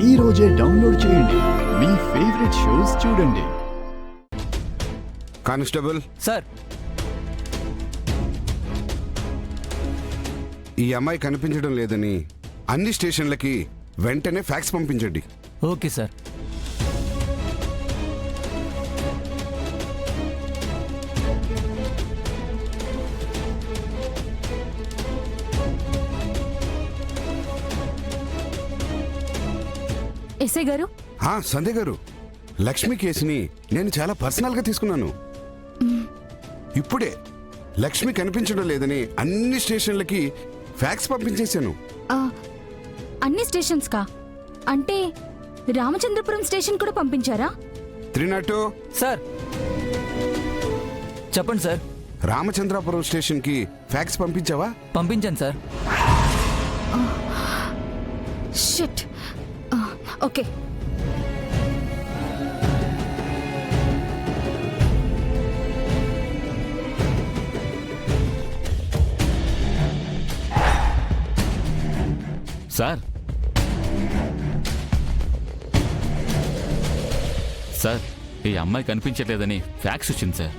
ఈ రోజే డౌన్లోడ్ చేయండి. మీ ఫేవరెట్ షోస్ చూడండి. కానిస్టేబుల్ సార్, ఈ అమ్మాయి కనిపించడం లేదని అన్ని స్టేషన్లకి వెంటనే ఫ్యాక్స్ పంపించండి. Okay sir. ఎస్ఐ గారు, సంధ్య గారు, లక్ష్మి కేసుని నేను చాలా పర్సనల్గా తీసుకున్నాను. ఇప్పుడే లక్ష్మి కనిపించడం లేదని అన్ని స్టేషన్లకి ఫ్యాక్స్ పంపించేశాను. అన్ని స్టేషన్స్ కా? అంటే రామచంద్రపురం స్టేషన్ కూడా పంపించారా? 302 సార్, చెప్పండి సార్. రామచంద్రపురం స్టేషన్కి ఫ్యాక్స్ పంపించావా? పంపించాను sir. Shit. Okay. Sir, sir, ఈ అమ్మాయి కనిపించట్లేదని ఫ్యాక్స్ వచ్చింది సార్.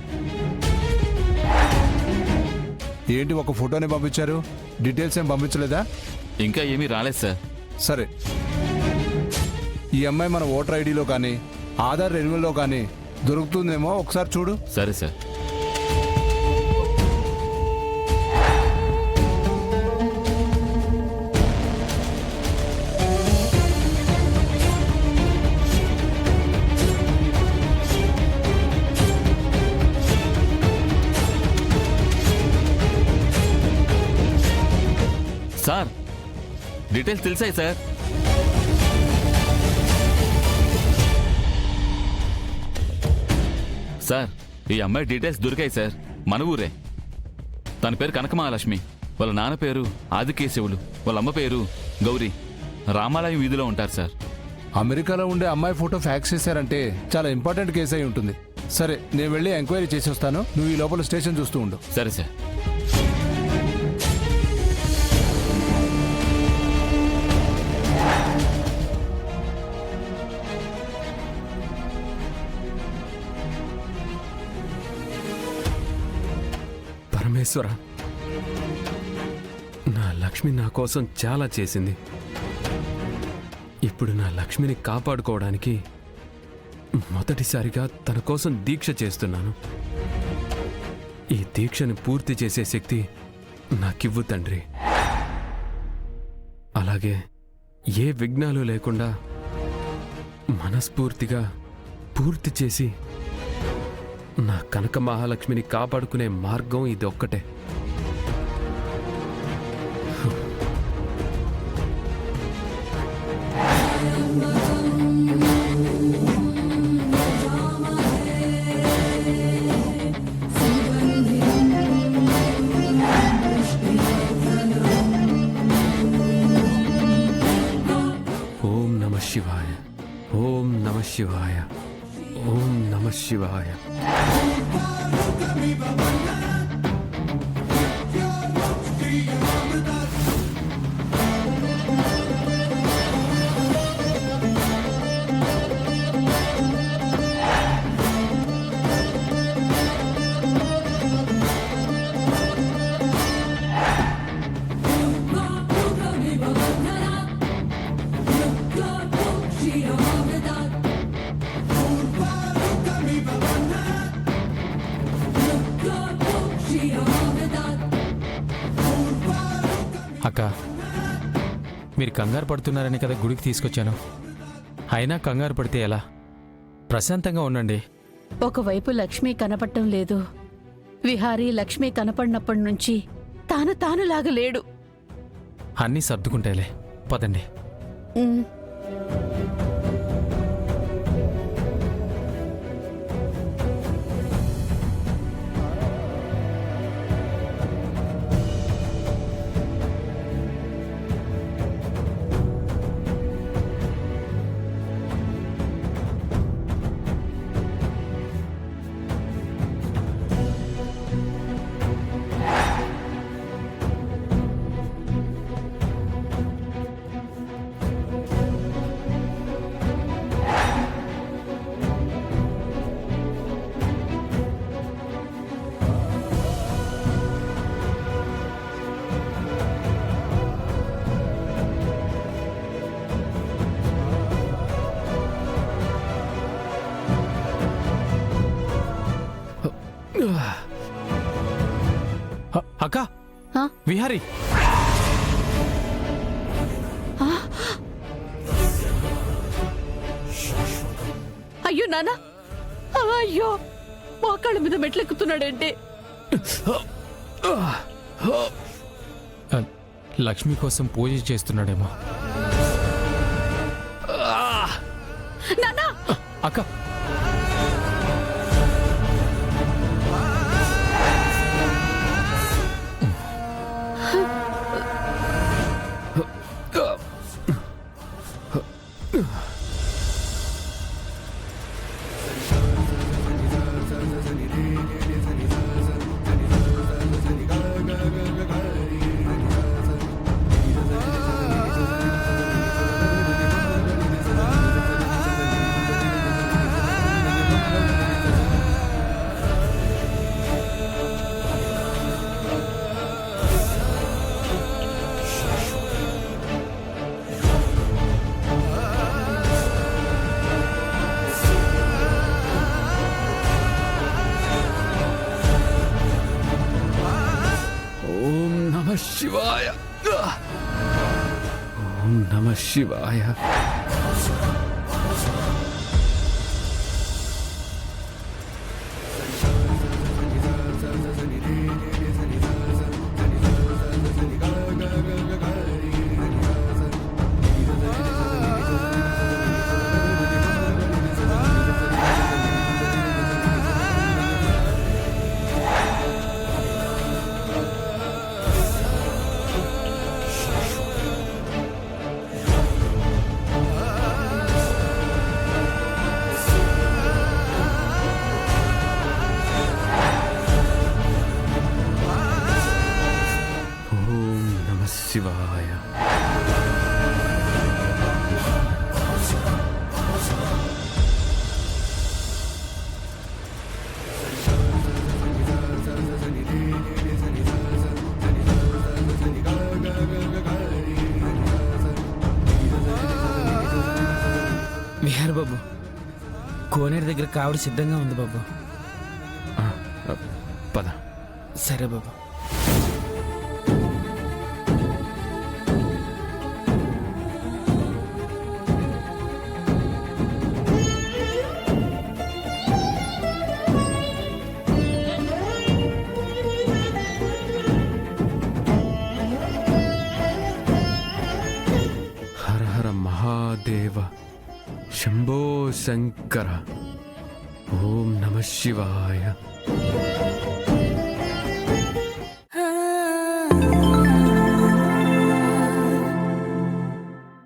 ఏంటి, ఒక ఫోటోని పంపించారు, డీటెయిల్స్ ఏం పంపించలేదా? ఇంకా ఏమీ రాలేదు సార్. సరే, ఈ అమ్మాయి మన ఓటర్ ఐడిలో కానీ ఆధార్ రెన్యువల్లో కానీ దొరుకుతుందేమో ఒకసారి చూడు. సరే సార్. సార్, డీటెయిల్స్ తెలిసాయి సార్. సార్, ఈ అమ్మాయి డీటెయిల్స్ దొరికాయి సార్. మన ఊరే. తన పేరు కనకమహాలక్ష్మి, వాళ్ళ నాన్న పేరు ఆదికేశవులు, వాళ్ళ అమ్మ పేరు గౌరీ. రామాలయం వీధిలో ఉంటారు సార్. అమెరికాలో ఉండే అమ్మాయి ఫోటో ఫ్యాక్స్ చేశారంటే చాలా ఇంపార్టెంట్ కేసు అయి ఉంటుంది. సరే, నేను వెళ్ళి ఎంక్వైరీ చేసి వస్తాను. నువ్వు ఈ లోపల స్టేషన్ చూస్తూ ఉండు. సరే సార్. పరమేశ్వర, నా లక్ష్మి నా కోసం చాలా చేసింది. ఇప్పుడు నా లక్ష్మిని కాపాడుకోవడానికి మొదటిసారిగా తన కోసం దీక్ష చేస్తున్నాను. ఈ దీక్షను పూర్తి చేసే శక్తి నాకివ్వు తండ్రి. అలాగే ఏ విఘ్నాలు లేకుండా మనస్ఫూర్తిగా పూర్తి చేసి నా కనక మహాలక్ష్మిని కాపాడుకునే మార్గం ఇది ఒక్కటే. ఓం నమః శివాయ, ఓం నమః శివాయ, ఓం నమః శివాయ. అక్క, మీరు కంగారు పడుతున్నారని కదా గుడికి తీసుకొచ్చాను. అయినా కంగారు పడితే ఎలా? ప్రశాంతంగా ఉండండి. ఒకవైపు లక్ష్మి కనపడటం లేదు. విహారీ లక్ష్మి కనపడినప్పటి నుంచి తాను లాగలేడు. అన్నీ సర్దుకుంటాయిలే, పదండి. అక్క ఆ? విహారీ అయ్యో నాన్న, అయ్యో మోకాళ్ళ మీద మెట్లెక్కుతున్నాడంటే. లక్ష్మి కోసం పూజ చేస్తున్నాడేమో. నాన్న అక్క ఓం నమ శివాయ. ఓం నమ శివాయ. ఓం నమ శివాయ. విహార్ బాబు, కోనేరు దగ్గర కావడి సిద్ధంగా ఉంది బాబు. పద. సరే బాబు. హర హర మహాదేవ శంభో శంకర. ఓం నమ శివాయ.